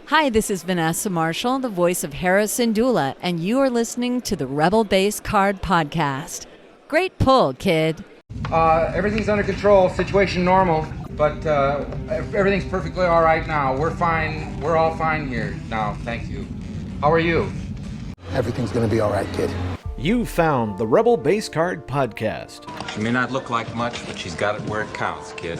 Hi, this is Vanessa Marshall, the voice of Harris Dula, and you are listening to the Rebel Base Card Podcast. Great pull, kid. Everything's under control, situation normal, but everything's perfectly all right now. We're fine. We're all fine here now, thank you. How are you? Everything's gonna be all right, kid. You found the Rebel Base Card Podcast. She may not look like much, but she's got it where it counts, kid.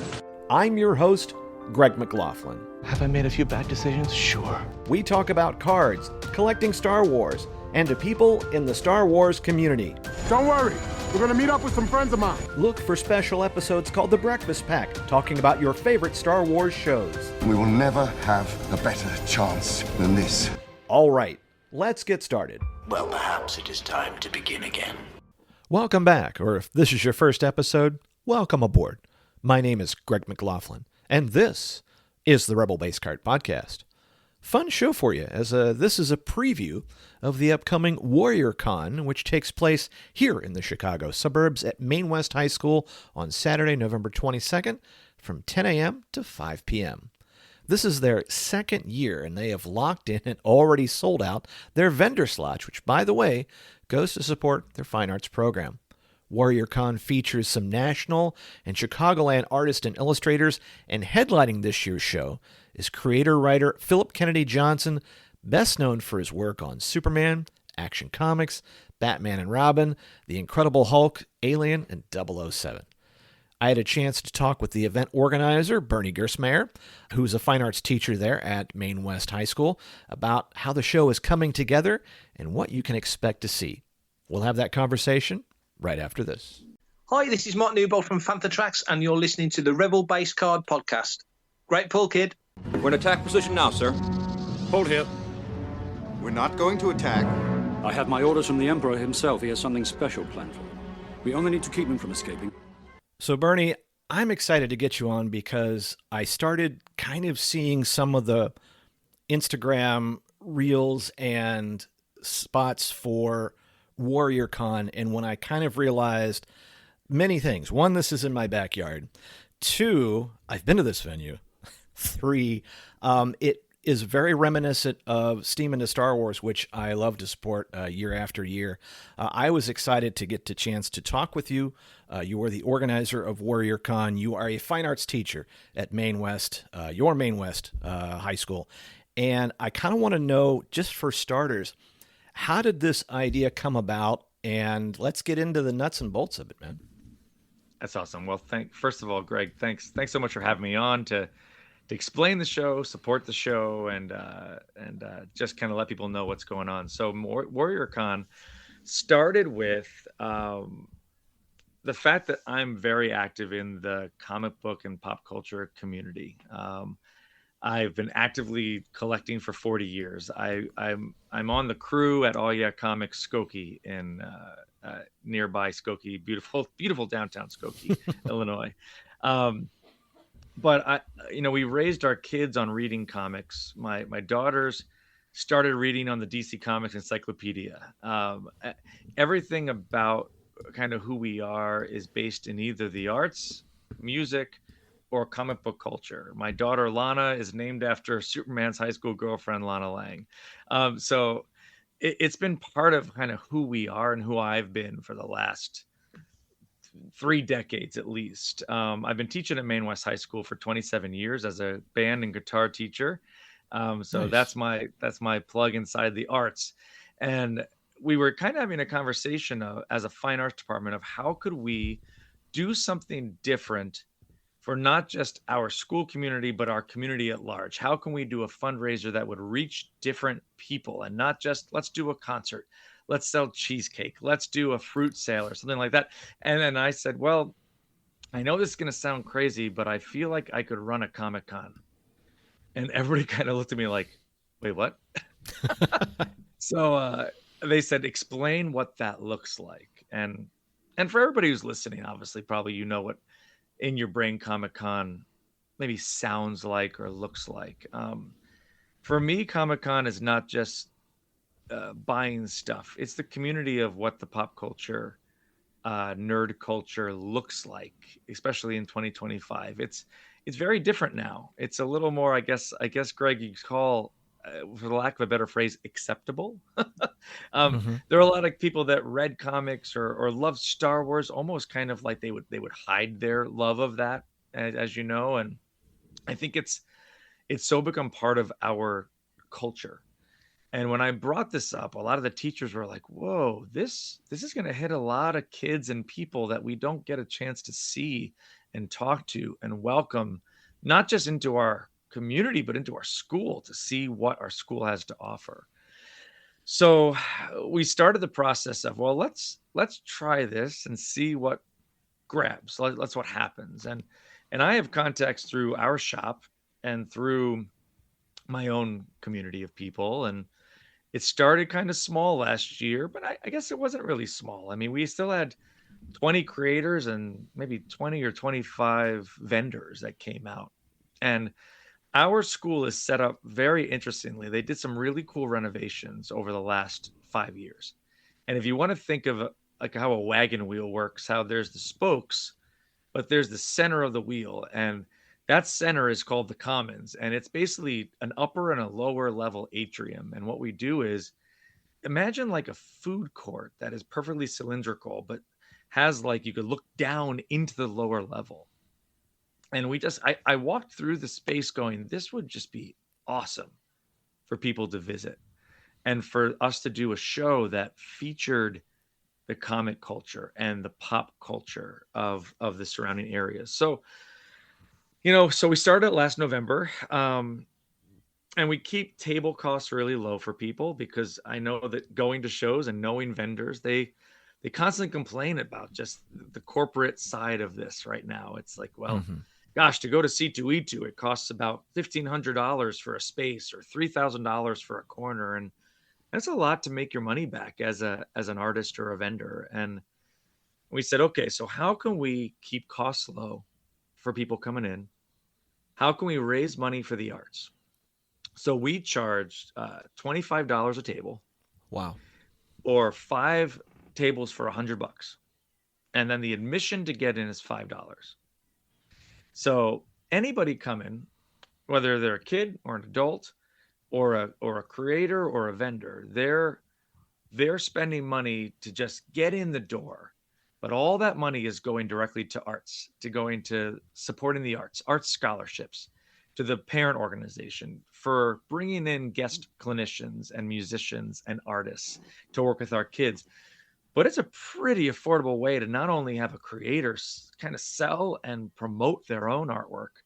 I'm your host, Greg McLaughlin. Have I made a few bad decisions? Sure. We talk about cards, collecting Star Wars, and to people in the Star Wars community. Don't worry, we're gonna meet up with some friends of mine. Look for special episodes called The Breakfast Pack, talking about your favorite Star Wars shows. We will never have a better chance than this. All right, let's get started. Well, perhaps it is time to begin again. Welcome back, or if this is your first episode, welcome aboard. My name is Greg McLaughlin, and this is the Rebel Base Card Podcast. Fun show for you, as this is a preview of the upcoming Warrior Con, which takes place here in the Chicago suburbs at Maine West High School on Saturday, November 22nd from 10 a.m. to 5 p.m. This is their second year, and they have locked in and already sold out their vendor slots, which, by the way, goes to support their fine arts program. WarriorCon features some National and Chicagoland artists and illustrators, and headlining this year's show is creator-writer Phillip Kennedy Johnson, best known for his work on Superman, Action Comics, Batman and Robin, The Incredible Hulk, Alien, and 007. I had a chance to talk with the event organizer, Bernie Gerstmayer, who's a fine arts teacher there at Maine West High School, about how the show is coming together and what you can expect to see. We'll have that conversation right after this. Hi, this is Mark Newbold from Panther Tracks, and you're listening to the Rebel Base Card Podcast. Great pull, kid. We're in attack position now, sir. Hold here. We're not going to attack. I have my orders from the Emperor himself. He has something special planned for them. We only need to keep him from escaping. So, Bernie, I'm excited to get you on because I started kind of seeing some of the Instagram reels and spots for WarriorCon, and when I kind of realized many things. One, this is in my backyard. Two, I've been to this venue. Three, it is very reminiscent of Steam into Star Wars, which I love to support year after year. I was excited to get the chance to talk with you. You are the organizer of WarriorCon. You are a fine arts teacher at Maine West, your Maine West High School. And I kind of want to know, just for starters, how did this idea come about? And let's get into the nuts and bolts of it, man. That's awesome. Well, first of all, Greg, thanks so much for having me on to explain the show, support the show, and just kind of let people know what's going on. So WarriorCon started with the fact that I'm very active in the comic book and pop culture community. I've been actively collecting for 40 years. I'm on the crew at All Yeah Comics Skokie in nearby Skokie, beautiful downtown Skokie, Illinois. But we raised our kids on reading comics. My daughters started reading on the DC Comics Encyclopedia. Everything about kind of who we are is based in either the arts, music, or comic book culture. My daughter Lana is named after Superman's high school girlfriend, Lana Lang. So it's been part of kind of who we are and who I've been for the last 3 decades at least. I've been teaching at Maine West High School for 27 years as a band and guitar teacher. So nice. That's my plug inside the arts. And we were kind of having a conversation as a fine arts department of how could we do something different for not just our school community, but our community at large. How can we do a fundraiser that would reach different people and not just, let's do a concert, let's sell cheesecake, let's do a fruit sale or something like that. And then I said, well, I know this is going to sound crazy, but I feel like I could run a Comic-Con. And everybody kind of looked at me like, wait, what? So they said, explain what that looks like. And for everybody who's listening, obviously, probably you know what in your brain Comic-Con maybe sounds like or looks like. For me, Comic-Con is not just buying stuff. It's the community of what the pop culture, nerd culture looks like, especially in 2025. It's very different now. It's a little more, I guess, Greg, you call for the lack of a better phrase, acceptable. There are a lot of people that read comics or loved Star Wars, almost kind of like they would hide their love of that, as you know. And I think it's so become part of our culture. And when I brought this up, a lot of the teachers were like, whoa, this is going to hit a lot of kids and people that we don't get a chance to see and talk to and welcome, not just into our community, but into our school, to see what our school has to offer. So we started the process of, well, let's try this and see what grabs. Let's what happens. And I have contacts through our shop and through my own community of people. And it started kind of small last year, but I guess it wasn't really small. I mean, we still had 20 creators and maybe 20 or 25 vendors that came out. And our school is set up very interestingly. They did some really cool renovations over the last 5 years. And if you want to think of like how a wagon wheel works, how there's the spokes, but there's the center of the wheel. And that center is called the Commons. And it's basically an upper and a lower level atrium. And what we do is imagine like a food court that is perfectly cylindrical, but has like, you could look down into the lower level. And I walked through the space going, this would just be awesome for people to visit and for us to do a show that featured the comic culture and the pop culture of the surrounding areas. So, so we started last November, and we keep table costs really low for people because I know that going to shows and knowing vendors, they constantly complain about just the corporate side of this right now. It's like, well, gosh, to go to C2E2, it costs about $1,500 for a space or $3,000 for a corner. And that's a lot to make your money back as an artist or a vendor. And we said, okay, so how can we keep costs low for people coming in? How can we raise money for the arts? So we charged $25 a table. Wow. Or 5 tables for $100. And then the admission to get in is $5. So anybody coming, whether they're a kid or an adult or a creator or a vendor, they're spending money to just get in the door. But all that money is going directly to arts, to going to supporting the arts scholarships, to the parent organization, for bringing in guest clinicians and musicians and artists to work with our kids. But it's a pretty affordable way to not only have a creator kind of sell and promote their own artwork,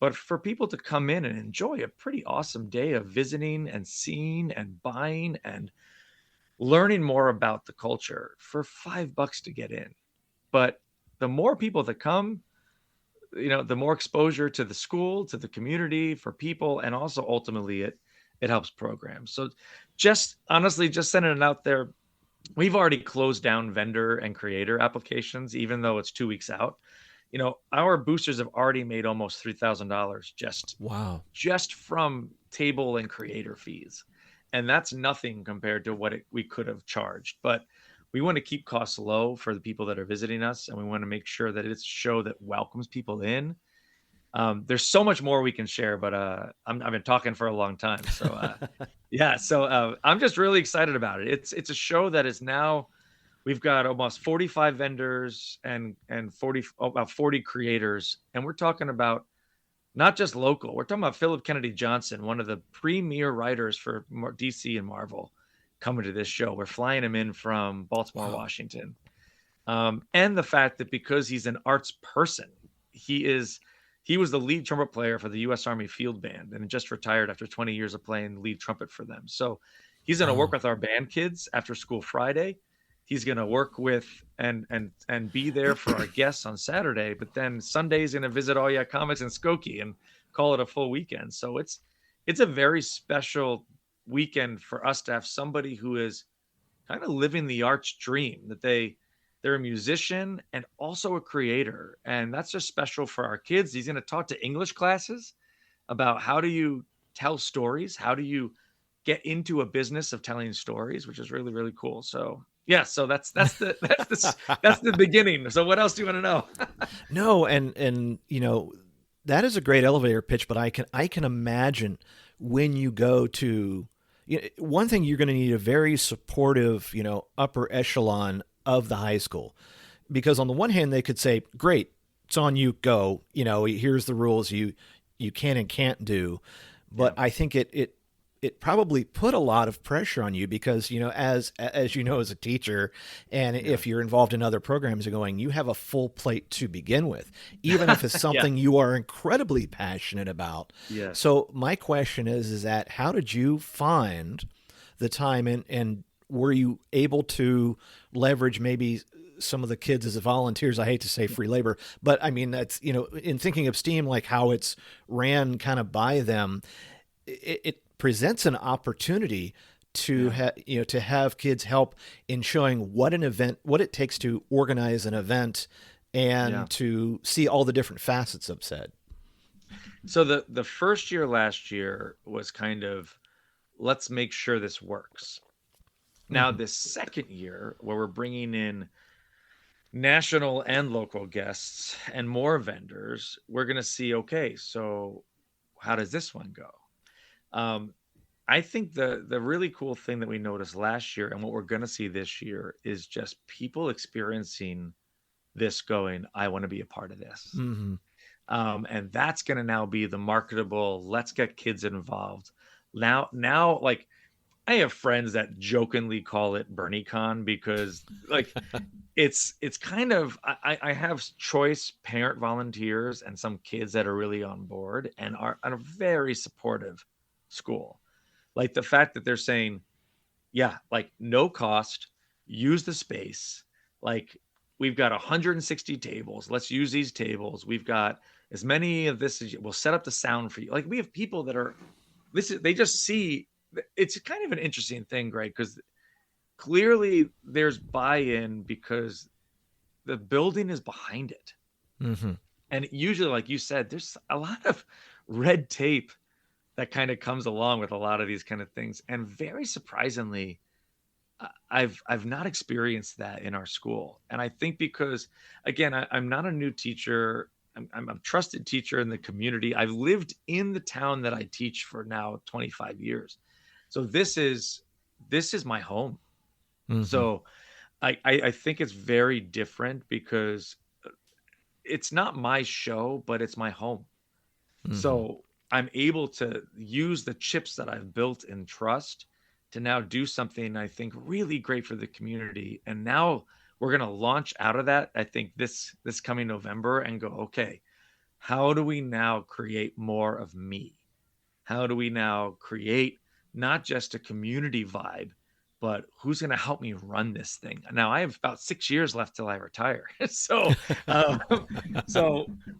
but for people to come in and enjoy a pretty awesome day of visiting and seeing and buying and learning more about the culture for $5 to get in. But the more people that come, the more exposure to the school, to the community, for people, and also ultimately it helps programs. So just sending it out there. We've already closed down vendor and creator applications, even though it's 2 weeks out. Our boosters have already made almost $3,000 just from table and creator fees. And that's nothing compared to what we could have charged. But we want to keep costs low for the people that are visiting us. And we want to make sure that it's a show that welcomes people in. There's so much more we can share, but I've been talking for a long time. So So I'm just really excited about it. It's a show that is now, we've got almost 45 vendors and about 40 creators. And we're talking about not just local. We're talking about Phillip Kennedy Johnson, one of the premier writers for DC and Marvel, coming to this show. We're flying him in from Baltimore, Washington. And the fact that because he's an arts person, he was the lead trumpet player for the U.S. Army Field Band and just retired after 20 years of playing lead trumpet for them. So he's going to work with our band kids after school Friday. He's going to work with and be there for our guests on Saturday. But then Sunday he's going to visit All Ya Comics in Skokie and call it a full weekend. So it's a very special weekend for us to have somebody who is kind of living the arts dream, that they're a musician and also a creator. And that's just special for our kids. He's going to talk to English classes about how do you tell stories? How do you get into a business of telling stories, which is really, really cool. So yeah, so that's the beginning. So what else do you want to know? No. And that is a great elevator pitch, but I can imagine when you go to, one thing, you're going to need a very supportive, upper echelon of the high school, because on the one hand, they could say, great, it's on you, go, here's the rules you can and can't do. But I think it probably put a lot of pressure on you because, as as a teacher, and if you're involved in other programs, you're going, you have a full plate to begin with, even if it's something you are incredibly passionate about. Yes. So my question is that how did you find the time, and were you able to leverage maybe some of the kids as volunteers? I hate to say free labor, but I mean, that's, in thinking of STEAM, like how it's ran kind of by them, it presents an opportunity to have kids help in showing what it takes to organize an event and to see all the different facets of said. So the first year last year was kind of, let's make sure this works. Now, this second year, where we're bringing in national and local guests and more vendors, we're going to see, okay, so how does this one go? I think the really cool thing that we noticed last year and what we're going to see this year is just people experiencing this going, I want to be a part of this. And that's going to now be the marketable, let's get kids involved. Now, like, I have friends that jokingly call it BernieCon because, like, it's kind of, I have choice parent volunteers and some kids that are really on board and are a very supportive school. Like the fact that they're saying, like, no cost, use the space. Like, we've got 160 tables. Let's use these tables. We've got as many of this as we'll set up the sound for you. Like, we have people that are, they just see. It's kind of an interesting thing, Greg, because clearly there's buy-in because the building is behind it. And usually, like you said, there's a lot of red tape that kind of comes along with a lot of these kind of things. And very surprisingly, I've not experienced that in our school. And I think because, again, I'm not a new teacher. I'm a trusted teacher in the community. I've lived in the town that I teach for now 25 years. So this is my home. So I think it's very different because it's not my show, but it's my home. So I'm able to use the chips that I've built in trust to now do something I think really great for the community. And now we're going to launch out of that, I think, this coming November and go, okay, how do we now create more of me? How do we now create not just a community vibe, but who's going to help me run this thing? Now, I have about 6 years left till I retire. So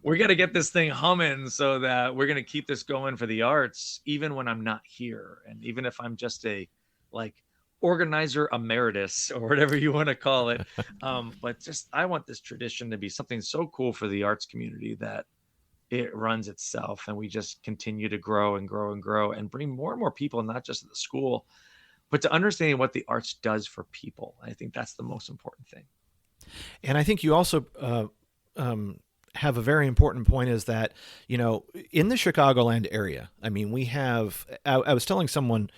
we're going to get this thing humming so that we're going to keep this going for the arts, even when I'm not here. And even if I'm just a organizer emeritus or whatever you want to call it. But just, I want this tradition to be something so cool for the arts community that it runs itself and we just continue to grow and grow and grow and bring more and more people, not just at the school, but to understanding what the arts does for people. I think that's the most important thing. And I think you also have a very important point is that, in the Chicagoland area, I mean, we have, I was telling someone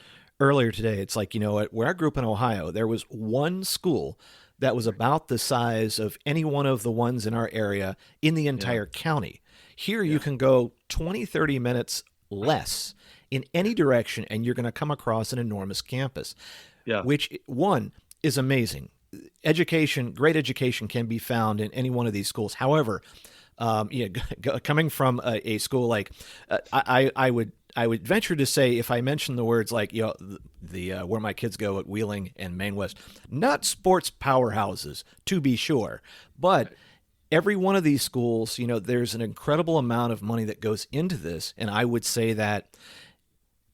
earlier today, it's like, where I grew up in Ohio, there was one school that was about the size of any one of the ones in our area in the entire county. Here you can go 20, 30 minutes less in any direction, and you're going to come across an enormous campus, which, one, is amazing. Great education can be found in any one of these schools. However, coming from a school like I would venture to say, if I mention the words like, the where my kids go at Wheeling and Maine West, not sports powerhouses, to be sure, but every one of these schools, there's an incredible amount of money that goes into this. And I would say that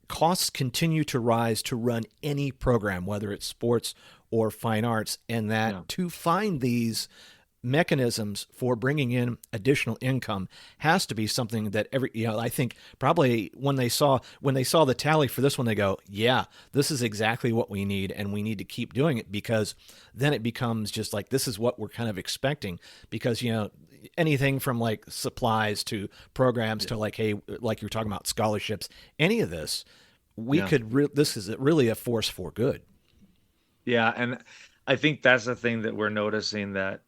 costs continue to rise to run any program, whether it's sports or fine arts, and that to find these mechanisms for bringing in additional income has to be something that I think probably when they saw the tally for this one, they go, yeah, this is exactly what we need, and we need to keep doing it, because then it becomes just like, this is what we're kind of expecting, because anything from like supplies to programs to like, hey, like you're talking about scholarships, any of this, we could, this is really a force for good. Yeah. And I think that's the thing that we're noticing, that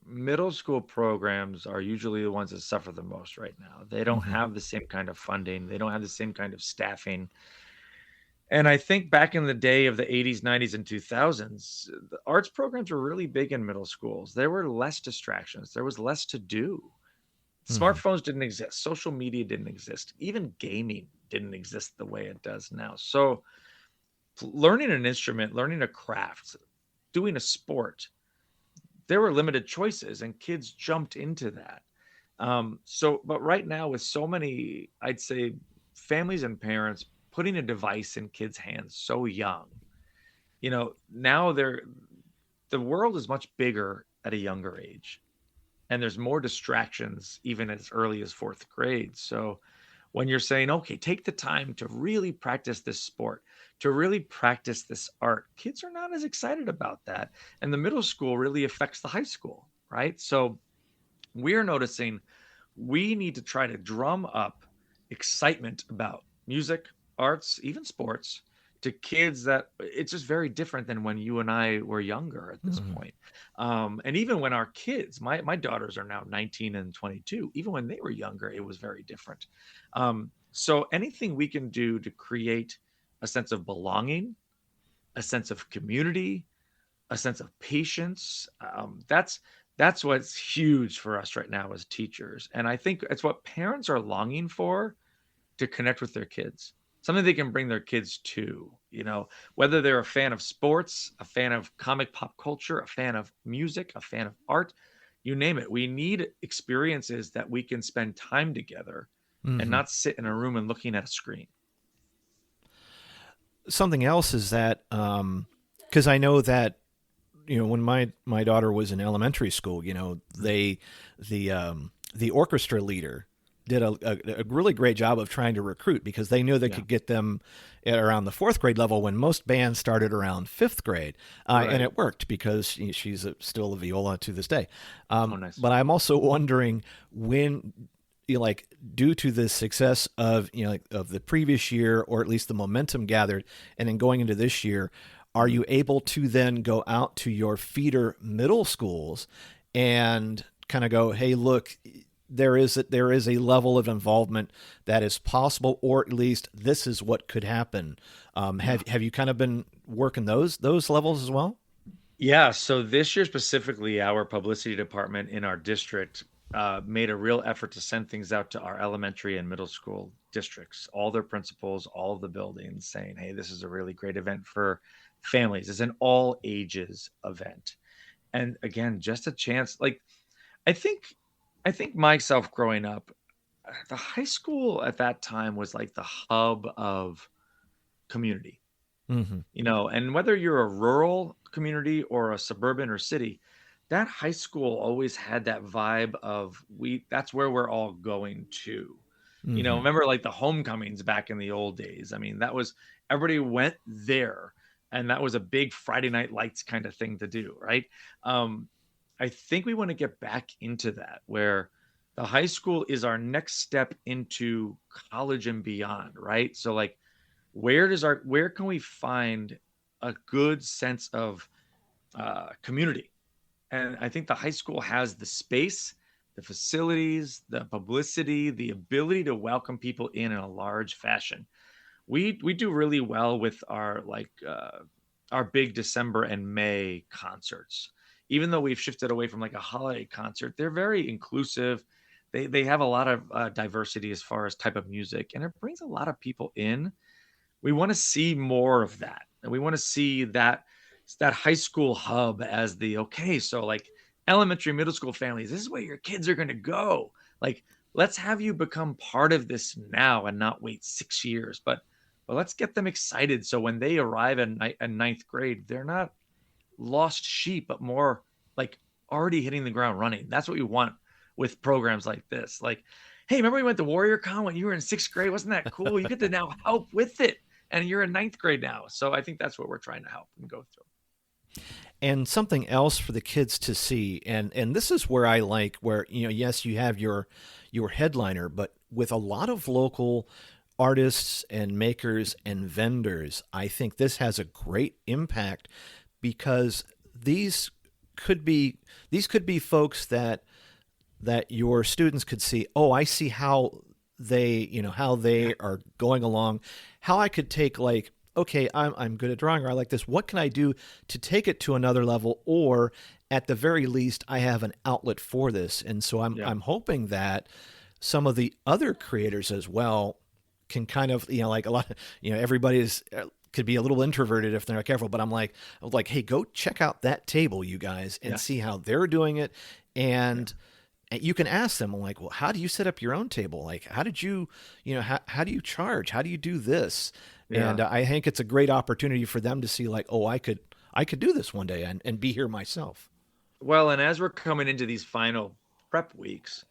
middle school programs are usually the ones that suffer the most right now. They don't have the same kind of funding. They don't have the same kind of staffing. And I think back in the day of the 80s, 90s, and 2000s, the arts programs were really big in middle schools. There were less distractions. There was less to do. Smartphones didn't exist. Social media didn't exist. Even gaming didn't exist the way it does now. So learning an instrument, learning a craft, doing a sport, there were limited choices, and kids jumped into that. But right now, with so many, I'd say, families and parents putting a device in kids' hands so young, now the world is much bigger at a younger age, and there's more distractions even as early as 4th grade. So when you're saying, okay, take the time to really practice this sport, to really practice this art, kids are not as excited about that. And the middle school really affects the high school, right? So we're noticing we need to try to drum up excitement about music, arts, even sports, to kids that it's just very different than when you and I were younger at this point. And even when our kids, my daughters are now 19 and 22, even when they were younger, it was very different. So anything we can do to create a sense of belonging, a sense of community, a sense of patience, that's what's huge for us right now as teachers. And I think it's what parents are longing for, to connect with their kids, something they can bring their kids to, whether they're a fan of sports, a fan of comic pop culture, a fan of music, a fan of art, you name it. We need experiences that we can spend time together and not sit in a room and looking at a screen. Something else is that, because I know that, when my daughter was in elementary school, the orchestra leader did a really great job of trying to recruit, because they knew they could get them at around the 4th grade level when most bands started around 5th grade. And it worked, because she's still a viola to this day. Nice. But I'm also wondering when, due to the success of, of the previous year, or at least the momentum gathered, and then going into this year, are you able to then go out to your feeder middle schools and kind of go, hey, look, there is a level of involvement that is possible, or at least this is what could happen. Have you kind of been working those levels as well? Yeah. So this year specifically, our publicity department in our district made a real effort to send things out to our elementary and middle school districts, all their principals, all of the buildings, saying, hey, this is a really great event for families. It's an all ages event. And again, just a chance. Like, I think myself growing up, the high school at that time was like the hub of community, and whether you're a rural community or a suburban or city, that high school always had that vibe of that's where we're all going to, remember like the homecomings back in the old days. I mean, that was, everybody went there, and that was a big Friday Night Lights kind of thing to do. Right. I think we want to get back into that, where the high school is our next step into college and beyond, right? So like, where can we find a good sense of community? And I think the high school has the space, the facilities, the publicity, the ability to welcome people in a large fashion. We do really well with our big December and May concerts. Even though we've shifted away from like a holiday concert, they're very inclusive. They have a lot of diversity as far as type of music, and it brings a lot of people in. We want to see more of that. And we want to see that high school hub as so like elementary, middle school families, this is where your kids are going to go. Like, let's have you become part of this now and not wait 6 years, but let's get them excited. So when they arrive in 9th grade, they're not lost sheep, but more like already hitting the ground running. That's what we want with programs like this. Like, hey, remember we went to WarriorCon when you were in 6th grade? Wasn't that cool? You get to now help with it, and you're in 9th grade now. So I think that's what we're trying to help and go through. And something else for the kids to see, and this is where I like where, yes, you have your headliner, but with a lot of local artists and makers and vendors, I think this has a great impact because these could be folks that your students could see, oh, I see how they are going along, how I could take like, okay, I'm good at drawing, or I like this. What can I do to take it to another level? Or at the very least, I have an outlet for this. And so I'm hoping that some of the other creators as well can kind of, like a lot, everybody's could be a little introverted if they're not careful, but I'm like, hey, go check out that table, you guys, and see how they're doing it. And you can ask them, like, well, how do you set up your own table? Like, how did you, how do you charge? How do you do this? Yeah. And I think it's a great opportunity for them to see, like, oh, I could do this one day and be here myself. Well, and as we're coming into these final prep weeks,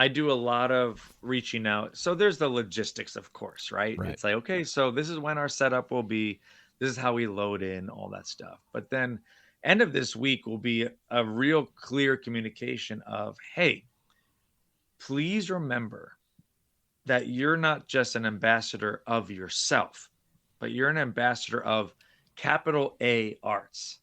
I do a lot of reaching out. So there's the logistics, of course, right? It's like, okay, so this is when our setup will be, this is how we load in, all that stuff. But then end of this week will be a real clear communication of, hey, please remember that you're not just an ambassador of yourself, but you're an ambassador of capital A arts.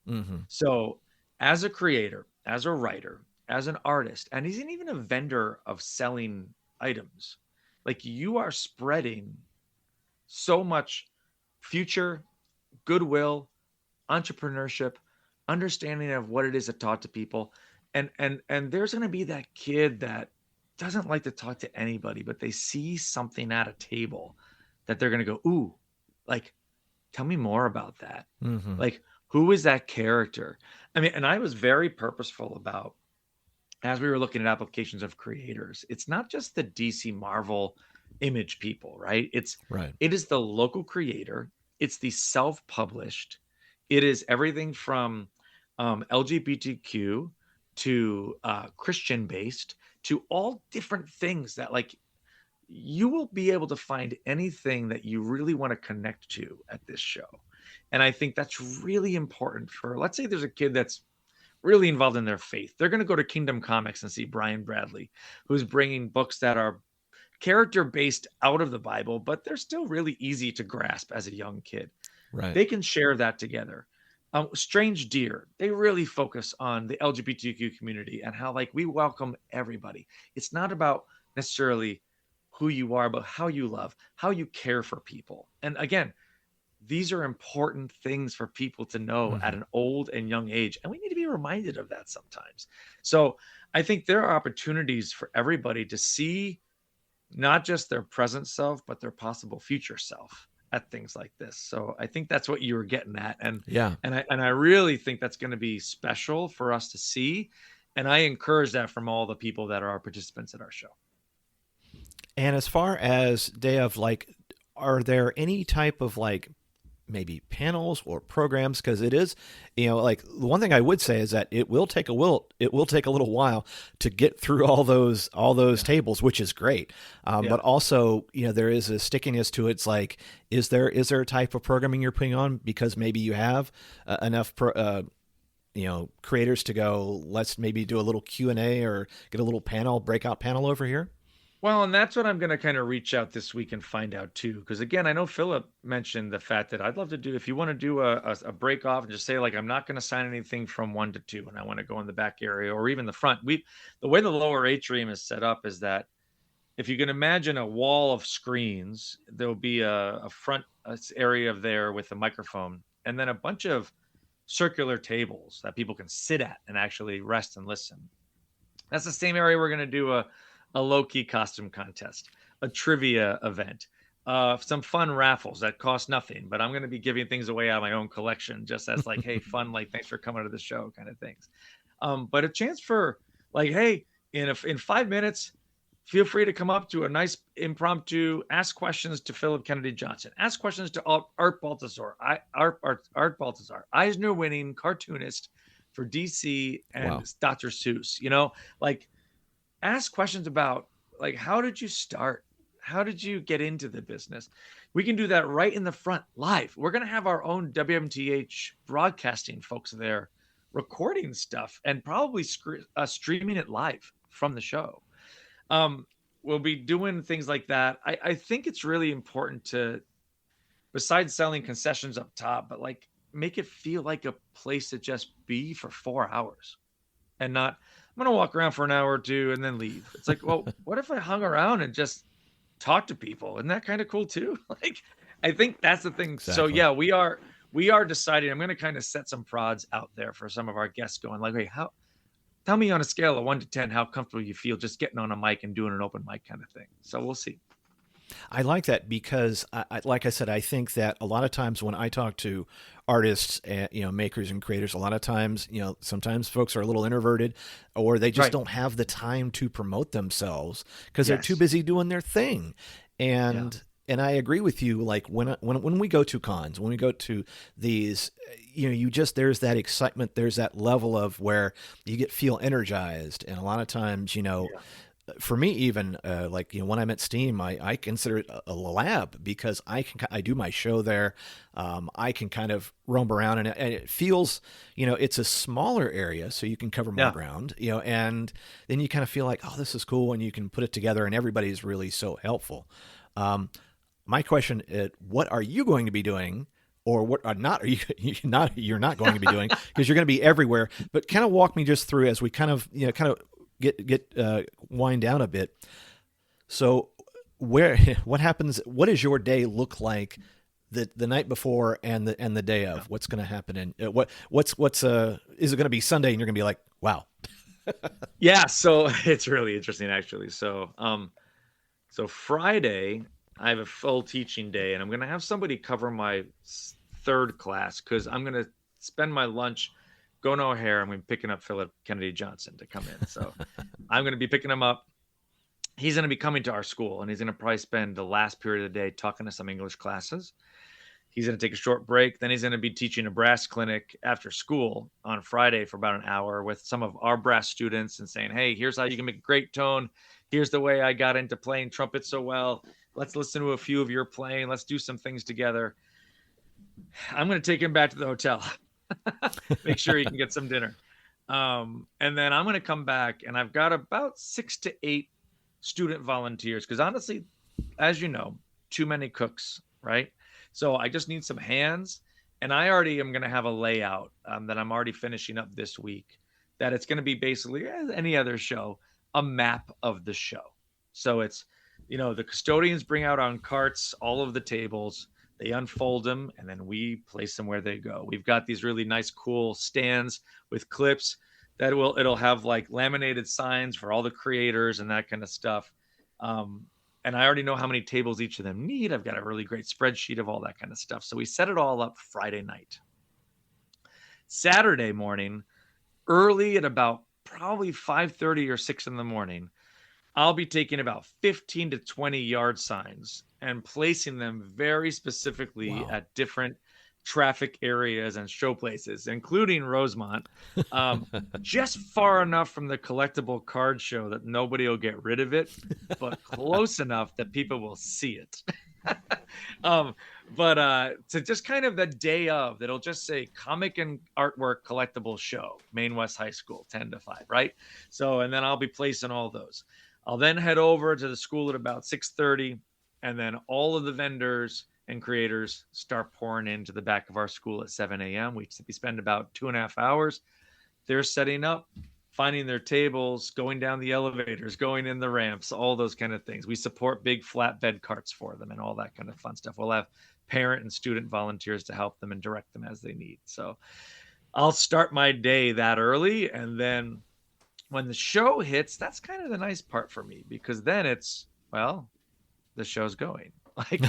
Mm-hmm. So as a creator, as a writer, as an artist, and he's even a vendor of selling items, like you are spreading so much future, goodwill, entrepreneurship, understanding of what it is to talk to people. And there's going to be that kid that doesn't like to talk to anybody, but they see something at a table that they're going to go, ooh, like, tell me more about that. Mm-hmm. Like, who is that character? I mean, and I was very purposeful about, as we were looking at applications of creators, it's not just the DC Marvel image people, right? It is the local creator. It's the self-published. It is everything from LGBTQ to Christian-based to all different things that, like, you will be able to find anything that you really want to connect to at this show. And I think that's really important for, let's say there's a kid that's really involved in their faith. They're going to go to Kingdom Comics and see Brian Bradley, who's bringing books that are character-based out of the Bible, but they're still really easy to grasp as a young kid. Right. They can share that together. Strange Deer, they really focus on the LGBTQ community and how, like, we welcome everybody. It's not about necessarily who you are, but how you love, how you care for people. And again, these are important things for people to know at an old and young age. And we need to be reminded of that sometimes. So I think there are opportunities for everybody to see not just their present self, but their possible future self at things like this. So I think that's what you were getting at. And I really think that's going to be special for us to see. And I encourage that from all the people that are our participants at our show. And as far as day of, like, are there any type of, like, maybe panels or programs? Because it is, like, the one thing I would say is that it will take a little while to get through all those tables, which is great. But also, there is a stickiness to it. It's like, is there a type of programming you're putting on because maybe you have enough creators to go, let's maybe do a little Q&A or get a little breakout panel over here? Well, and that's what I'm going to kind of reach out this week and find out too. Because again, I know Phillip mentioned the fact that I'd love to do, if you want to do a break off and just say, like, I'm not going to sign anything from 1 to 2 and I want to go in the back area or even the front. The way the lower atrium is set up is that if you can imagine a wall of screens, there'll be a front area there with a microphone and then a bunch of circular tables that people can sit at and actually rest and listen. That's the same area we're going to do a low-key costume contest, a trivia event, some fun raffles that cost nothing, but I'm going to be giving things away out of my own collection just as, like, hey, fun, like, thanks for coming to the show kind of things. But a chance for, like, hey, in 5 minutes, feel free to come up to a nice impromptu, ask questions to Phillip Kennedy Johnson, ask questions to Art Baltazar, Eisner-winning cartoonist for DC and Dr. Seuss, like, ask questions about, like, how did you start? How did you get into the business? We can do that right in the front live. We're going to have our own WMTH broadcasting folks there recording stuff and probably streaming it live from the show. We'll be doing things like that. I think it's really important to, besides selling concessions up top, but like make it feel like a place to just be for 4 hours and not, I'm going to walk around for an hour or two and then leave. It's like, well, what if I hung around and just talk to people? Isn't that kind of cool too? Like, I think that's the thing. Exactly. So yeah, we are deciding. I'm going to kind of set some prods out there for some of our guests going like, hey, tell me on a scale of 1 to 10, how comfortable you feel just getting on a mic and doing an open mic kind of thing. So we'll see. I like that because, like I said, I think that a lot of times when I talk to artists, and, makers and creators, a lot of times, sometimes folks are a little introverted or they just don't have the time to promote themselves because they're too busy doing their thing. And I agree with you. Like when we go to cons, when we go to these, there's that excitement, there's that level of where you feel energized. And a lot of times, for me, even when I'm at Steam, I consider it a lab because I do my show there. I can kind of roam around and it feels, it's a smaller area, so you can cover more ground, and then you kind of feel like, oh, this is cool, and you can put it together, and everybody's really so helpful. My question is, what are you going to be doing? Or what are you're not going to be doing because you're going to be everywhere. But kind of walk me just through as we kind of get wind down a bit. So what happens? What does your day look like the night before and the day of? What's going to happen? And what's is it going to be Sunday and you're going to be like, wow. Yeah. So it's really interesting actually. So Friday I have a full teaching day and I'm going to have somebody cover my third class because I'm going to spend my lunch going to O'Hare. I'm going to be picking up Phillip Kennedy Johnson to come in. So I'm going to be picking him up. He's going to be coming to our school and he's going to probably spend the last period of the day talking to some English classes. He's going to take a short break. Then he's going to be teaching a brass clinic after school on Friday for about an hour with some of our brass students and saying, hey, here's how you can make a great tone. Here's the way I got into playing trumpet so well. Let's listen to a few of your playing. Let's do some things together. I'm going to take him back to the hotel. Make sure he can get some dinner. And then I'm going to come back and I've got about 6 to 8 student volunteers. Because honestly, as you know, too many cooks, right? So I just need some hands. And I already am going to have a layout that I'm already finishing up this week. That it's going to be basically, as any other show, a map of the show. So it's, the custodians bring out on carts all of the tables. They unfold them and then we place them where they go. We've got these really nice, cool stands with clips that it'll have like laminated signs for all the creators and that kind of stuff. And I already know how many tables each of them need. I've got a really great spreadsheet of all that kind of stuff. So we set it all up Friday night. Saturday morning, early at about probably 5:30 or 6 in the morning, I'll be taking about 15 to 20 yard signs and placing them very specifically at different traffic areas and show places, including Rosemont, just far enough from the collectible card show that nobody will get rid of it, but close enough that people will see it. But to just kind of the day of, that'll just say comic and artwork collectible show, Maine West High School, 10 to 5, right? So, and then I'll be placing all those. I'll then head over to the school at about 6:30, and then all of the vendors and creators start pouring into the back of our school at 7 a.m. We spend about 2.5 hours. They're setting up, finding their tables, going down the elevators, going in the ramps, all those kind of things. We support big flatbed carts for them and all that kind of fun stuff. We'll have parent and student volunteers to help them and direct them as they need. So I'll start my day that early, and then when the show hits, that's kind of the nice part for me, because then it's, well, the show's going. Like,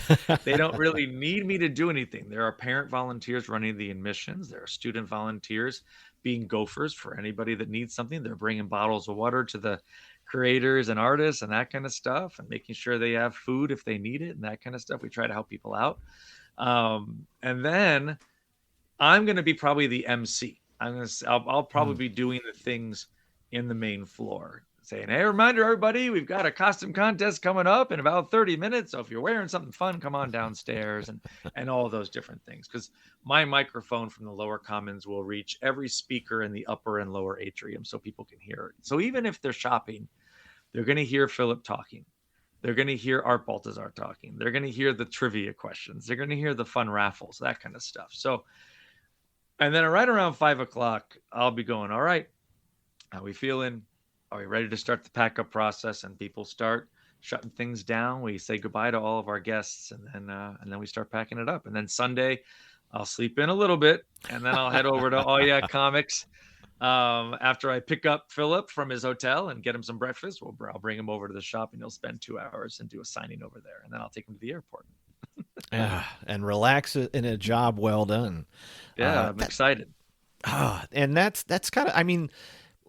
they don't really need me to do anything. There are parent volunteers running the admissions. There are student volunteers being gophers for anybody that needs something. They're bringing bottles of water to the creators and artists and that kind of stuff, and making sure they have food if they need it and that kind of stuff. We try to help people out. And then I'm going to be probably the MC. I'll probably be doing the things in the main floor. saying, hey, reminder, everybody, we've got a costume contest coming up in about 30 minutes. So if you're wearing something fun, come on downstairs and all those different things. Because my microphone from the lower commons will reach every speaker in the upper and lower atrium so people can hear it. So even if they're shopping, they're going to hear Phillip talking. They're going to hear Art Baltazar talking. They're going to hear the trivia questions. They're going to hear the fun raffles, that kind of stuff. So, and then right around 5 o'clock, I'll be going, all right, how we feeling? Are we ready to start the pack up process? And people start shutting things down. We say goodbye to all of our guests, and then we start packing it up. And then Sunday, I'll sleep in a little bit, and then I'll head over to Oh Yeah Comics. After I pick up Phillip from his hotel and get him some breakfast, I'll bring him over to the shop, and he'll spend 2 hours and do a signing over there. And then I'll take him to the airport. Yeah, and relax in a job well done. Yeah, I'm excited. And that's kind of, I mean,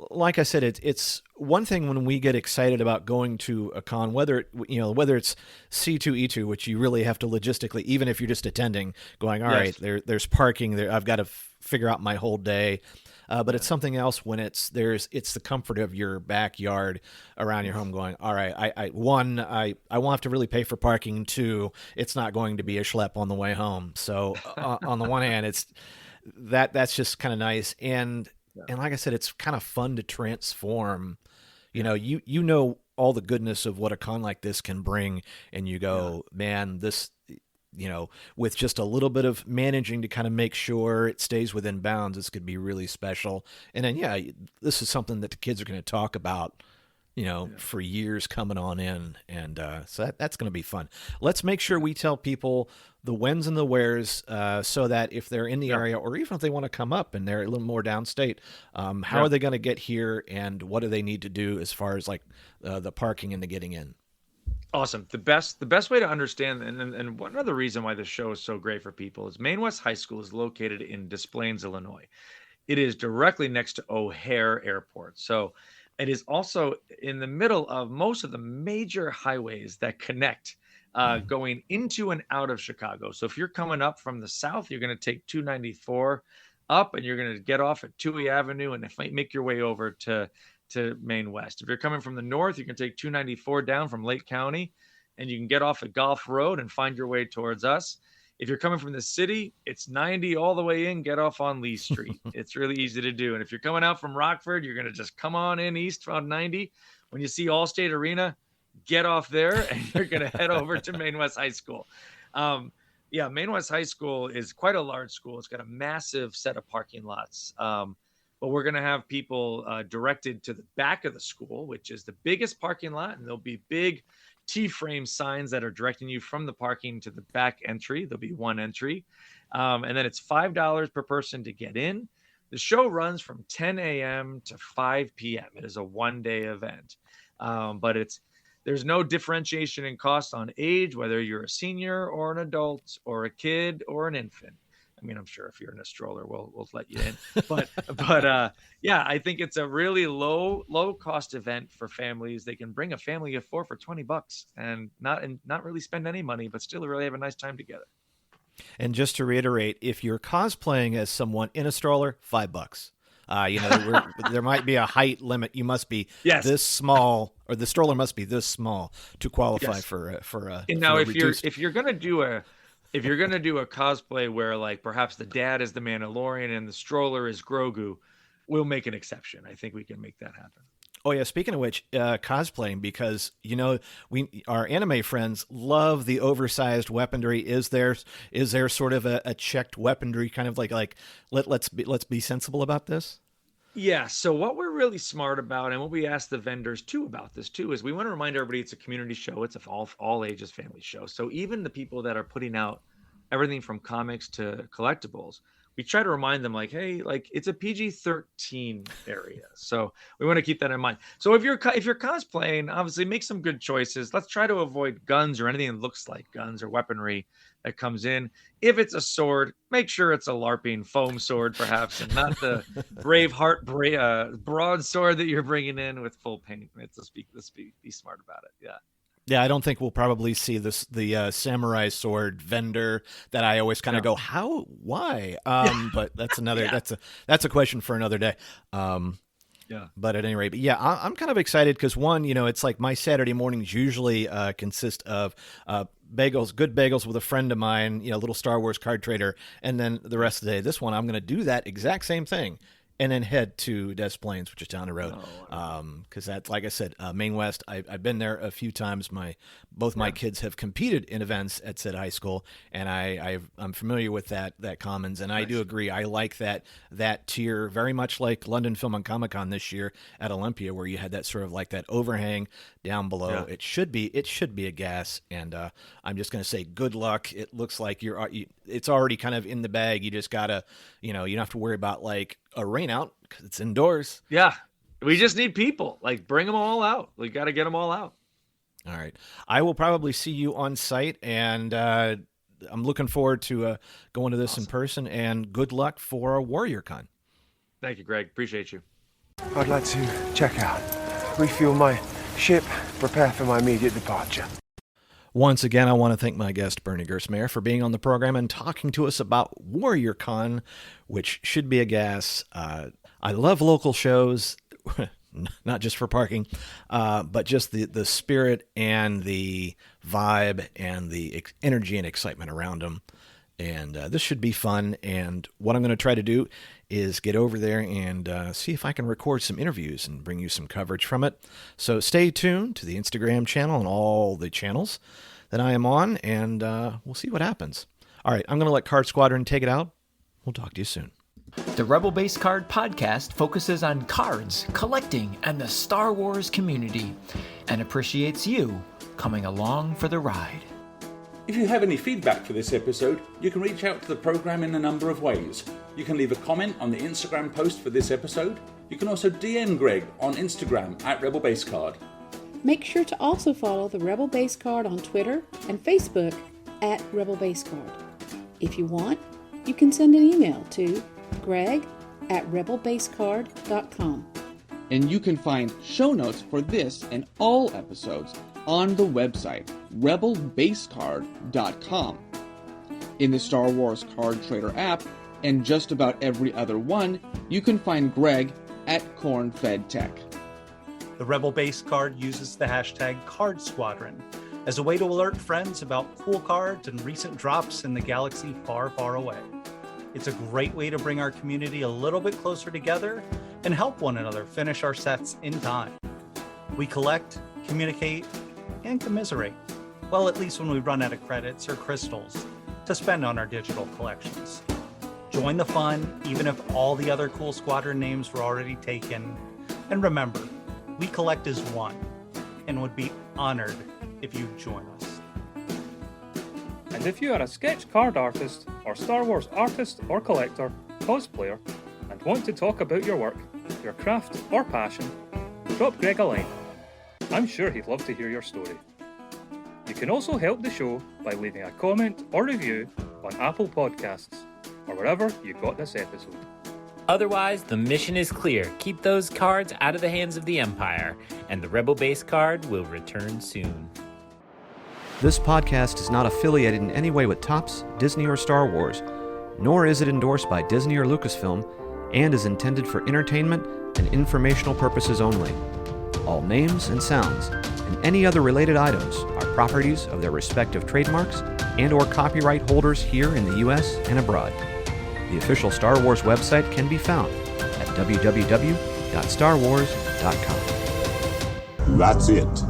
like I said, it's one thing when we get excited about going to a con, whether it's C2E2, which you really have to logistically, even if you're just attending, going, all right, there's parking there. I've got to figure out my whole day. But it's something else when it's the comfort of your backyard around your home going, all right, I won't have to really pay for parking. 2, it's not going to be a schlep on the way home. So on the one hand, that's just kind of nice. And like I said, it's kind of fun to transform, you know all the goodness of what a con like this can bring. And you go, man, this, with just a little bit of managing to kind of make sure it stays within bounds, this could be really special. And then, this is something that the kids are going to talk about, for years coming on in. And so that's going to be fun. Let's make sure we tell people the whens and the wheres so that if they're in the area, or even if they want to come up and they're a little more downstate, how are they going to get here, and what do they need to do as far as like the parking and the getting in? Awesome. The best way to understand, and one other reason why this show is so great for people, is Maine West High School is located in Des Plaines, Illinois. It is directly next to O'Hare Airport. So it is also in the middle of most of the major highways that connect going into and out of Chicago. So if you're coming up from the south, you're going to take 294 up, and you're going to get off at Touhy Avenue and make your way over to Maine West. If you're coming from the north, you can take 294 down from Lake County, and you can get off at Golf Road and find your way towards us. If you're coming from the city, it's 90 all the way in, get off on Lee Street. It's really easy to do. And if you're coming out from Rockford, you're going to just come on in east on 90. When you see Allstate Arena, get off there, and you're going to head over to Maine West High School. Maine West High School is quite a large school. It's got a massive set of parking lots. But we're going to have people directed to the back of the school, which is the biggest parking lot. And there'll be big T-frame signs that are directing you from the parking to the back entry. There'll be one entry. And then it's $5 per person to get in. The show runs from 10 a.m. to 5 p.m. It is a one-day event. But there's no differentiation in cost on age, whether you're a senior or an adult or a kid or an infant. I mean, I'm sure if you're in a stroller, we'll let you in. But I think it's a really low cost event for families. They can bring a family of 4 for $20 and not really spend any money, but still really have a nice time together. And just to reiterate, if you're cosplaying as someone in a stroller, $5. There might be a height limit. You must be this small, or the stroller must be this small to qualify for a. And now, if you're gonna do a cosplay where, like, perhaps the dad is the Mandalorian and the stroller is Grogu, we'll make an exception. I think we can make that happen. Oh yeah, speaking of which, cosplaying, because our anime friends love the oversized weaponry. Is there sort of a checked weaponry, kind of like let's be sensible about this? Yeah. So what we're really smart about, and what we ask the vendors too about this too, is we want to remind everybody it's a community show. It's a all ages family show. So even the people that are putting out everything from comics to collectibles, we try to remind them, like, hey, like, it's a PG-13 area. So we want to keep that in mind. So if you're cosplaying, obviously make some good choices. Let's try to avoid guns or anything that looks like guns or weaponry that comes in. If it's a sword, make sure it's a LARPing foam sword, perhaps, and not the Braveheart broadsword that you're bringing in with full paint. Let's be smart about it. Yeah. Yeah, I don't think we'll probably see the samurai sword vendor that I always kind of go, how, why? But that's another that's a question for another day. Yeah. But at any rate, I'm kind of excited because one, it's like my Saturday mornings usually consist of bagels, good bagels with a friend of mine, little Star Wars card trader, and then the rest of the day. This one, I'm going to do that exact same thing. And then head to Des Plaines, which is down the road. Because that's, like I said, Maine West. I've been there a few times. Both my kids have competed in events at said high school, and I'm familiar with that commons. And I do agree. I like that tier very much like London Film and Comic Con this year at Olympia, where you had that sort of like that overhang down below. Yeah. It should be a gas. And I'm just going to say good luck. It looks like it's already kind of in the bag. You just gotta, you don't have to worry about like a rain out because it's indoors. Yeah, we just need people. Like, bring them all out. We got to get them all out. All right, I will probably see you on site, and I'm looking forward to going to this in person. And good luck for WarriorCon. Thank you, Greg. Appreciate you. I'd like to check out, refuel my ship, prepare for my immediate departure. Once again, I want to thank my guest, Bernie Gerstmayer, for being on the program and talking to us about WarriorCon, which should be a gas. I love local shows, not just for parking, but just the spirit and the vibe and the energy and excitement around them. And this should be fun. And what I'm going to try to do is get over there and see if I can record some interviews and bring you some coverage from it. So stay tuned to the Instagram channel and all the channels that I am on, and we'll see what happens. All right, I'm going to let Card Squadron take it out. We'll talk to you soon. The Rebel Base Card Podcast focuses on cards, collecting, and the Star Wars community, and appreciates you coming along for the ride. If you have any feedback for this episode, you can reach out to the program in a number of ways. You can leave a comment on the Instagram post for this episode. You can also DM Greg on Instagram @RebelBaseCard. Make sure to also follow the Rebel Base Card on Twitter and Facebook @Rebel Base Card. If you want, you can send an email to greg@rebelbasecard.com. And you can find show notes for this and all episodes on the website rebelbasecard.com. In the Star Wars Card Trader app and just about every other one, you can find Greg @CornFedTech. The Rebel Base Card uses the hashtag Card Squadron as a way to alert friends about cool cards and recent drops in the galaxy far, far away. It's a great way to bring our community a little bit closer together and help one another finish our sets in time. We collect, communicate, and commiserate. Well, at least when we run out of credits or crystals to spend on our digital collections. Join the fun, even if all the other cool squadron names were already taken. And remember, we collect as one and would be honored if you join us. And if you are a sketch card artist or Star Wars artist or collector, cosplayer, and want to talk about your work, your craft or passion, drop Greg a line. I'm sure he'd love to hear your story. You can also help the show by leaving a comment or review on Apple Podcasts or wherever you got this episode. Otherwise, the mission is clear. Keep those cards out of the hands of the Empire, and the Rebel Base Card will return soon. This podcast is not affiliated in any way with Topps, Disney, or Star Wars, nor is it endorsed by Disney or Lucasfilm, and is intended for entertainment and informational purposes only. All names and sounds and any other related items are properties of their respective trademarks and/or copyright holders here in the U.S. and abroad. The official Star Wars website can be found at www.starwars.com. That's it.